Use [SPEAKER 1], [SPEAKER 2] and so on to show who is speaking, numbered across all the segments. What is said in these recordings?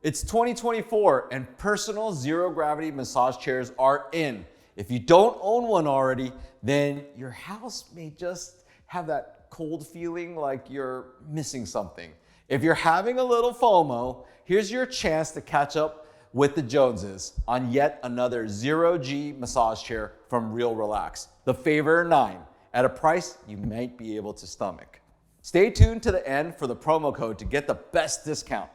[SPEAKER 1] It's 2024 and personal zero gravity massage chairs are in. If you don't own one already, then your house may just have that cold feeling like you're missing something. If you're having a little FOMO, here's your chance to catch up with the Joneses on yet another zero-G massage chair from RealRelax, the Favor 9, at a price you might be able to stomach. Stay tuned to the end for the promo code to get the best discount,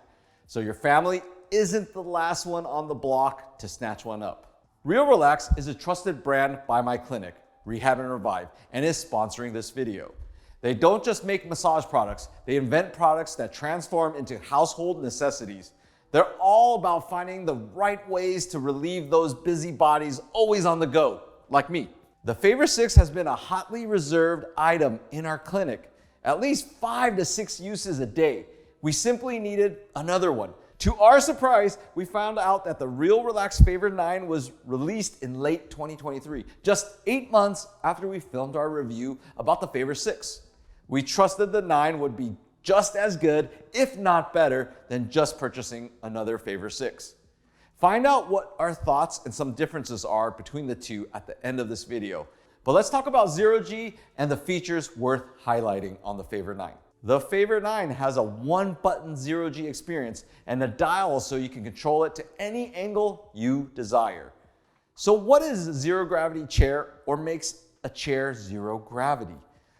[SPEAKER 1] so your family isn't the last one on the block to snatch one up. RealRelax is a trusted brand by my clinic, Rehab and Revive, and is sponsoring this video. They don't just make massage products, they invent products that transform into household necessities. They're all about finding the right ways to relieve those busy bodies always on the go, like me. The Favor 6 has been a hotly reserved item in our clinic, at least 5 to 6 uses a day. We simply needed another one. To our surprise, we found out that the RealRelax Favor 9 was released in late 2023, just 8 months after we filmed our review about the Favor 6. We trusted the 9 would be just as good, if not better, than just purchasing another Favor 6. Find out what our thoughts and some differences are between the two at the end of this video. But let's talk about zero-G and the features worth highlighting on the Favor 9. The Favor 9 has a one-button zero-G experience and a dial so you can control it to any angle you desire. So what is a zero-gravity chair, or makes a chair zero gravity?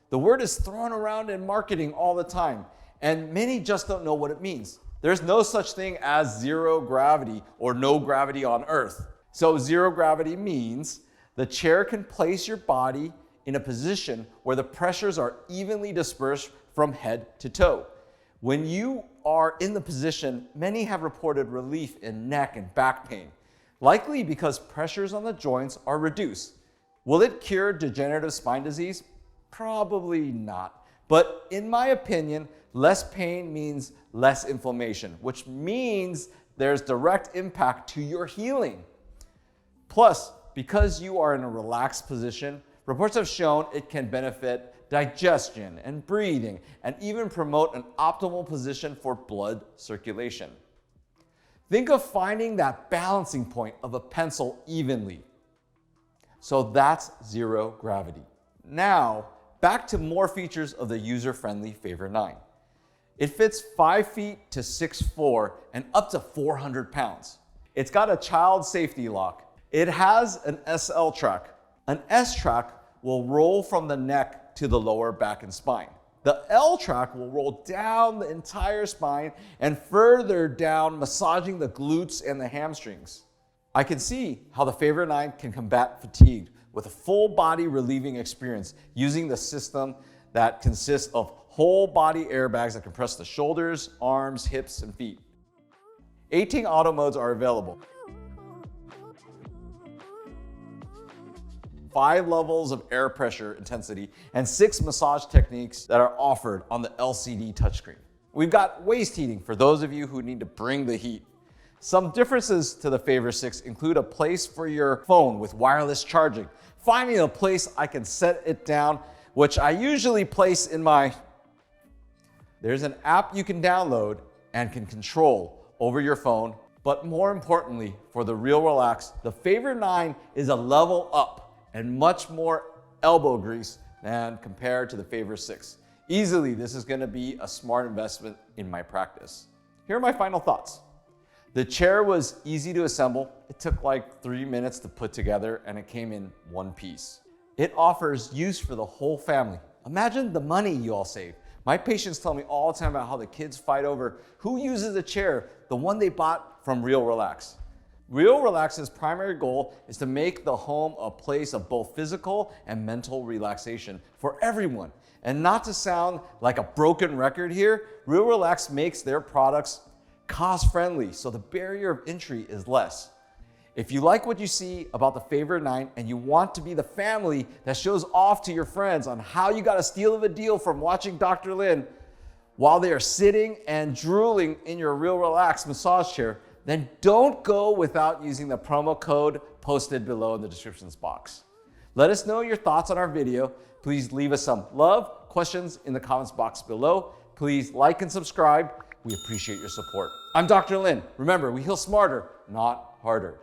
[SPEAKER 1] The word is thrown around in marketing all the time, and many just don't know what it means. There's no such thing as zero gravity or no gravity on Earth. So zero gravity means the chair can place your body in a position where the pressures are evenly dispersed from head to toe. When you are in the position, many have reported relief in neck and back pain, likely because pressures on the joints are reduced. Will it cure degenerative spine disease? Probably not. But in my opinion, less pain means less inflammation, which means there's direct impact to your healing. Plus, because you are in a relaxed position, reports have shown it can benefit digestion and breathing, and even promote an optimal position for blood circulation. Think of finding that balancing point of a pencil evenly. So that's zero gravity. Now, back to more features of the user-friendly Favor 9. It fits 5 feet to 6'4" and up to 400 pounds. It's got a child safety lock. It has an SL track. An S track will roll from the neck to the lower back and spine. The L track will roll down the entire spine and further down, massaging the glutes and the hamstrings. I can see how the Favor 9 can combat fatigue with a full body relieving experience using the system that consists of whole body airbags that compress the shoulders, arms, hips, and feet. 18 auto modes are available. 5 levels of air pressure intensity, and 6 massage techniques that are offered on the LCD touchscreen. We've got waist heating for those of you who need to bring the heat. Some differences to the Favor 6 include a place for your phone with wireless charging, finding a place I can set it down, which I usually place in my... There's an app you can download and can control over your phone, but more importantly, for the RealRelax, the Favor 9 is a level up and much more elbow grease than compared to the Favor 6. Easily, this is gonna be a smart investment in my practice. Here are my final thoughts. The chair was easy to assemble. It took like 3 minutes to put together, and it came in one piece. It offers use for the whole family. Imagine the money you all save. My patients tell me all the time about how the kids fight over who uses the chair, the one they bought from RealRelax. RealRelax's primary goal is to make the home a place of both physical and mental relaxation for everyone. And not to sound like a broken record here, RealRelax makes their products cost-friendly, so the barrier of entry is less. If you like what you see about the Favor 9 and you want to be the family that shows off to your friends on how you got a steal of a deal from watching Dr. Lin while they are sitting and drooling in your RealRelax massage chair, then don't go without using the promo code posted below in the descriptions box. Let us know your thoughts on our video. Please leave us some love, questions in the comments box below. Please like and subscribe. We appreciate your support. I'm Dr. Lin. Remember, we heal smarter, not harder.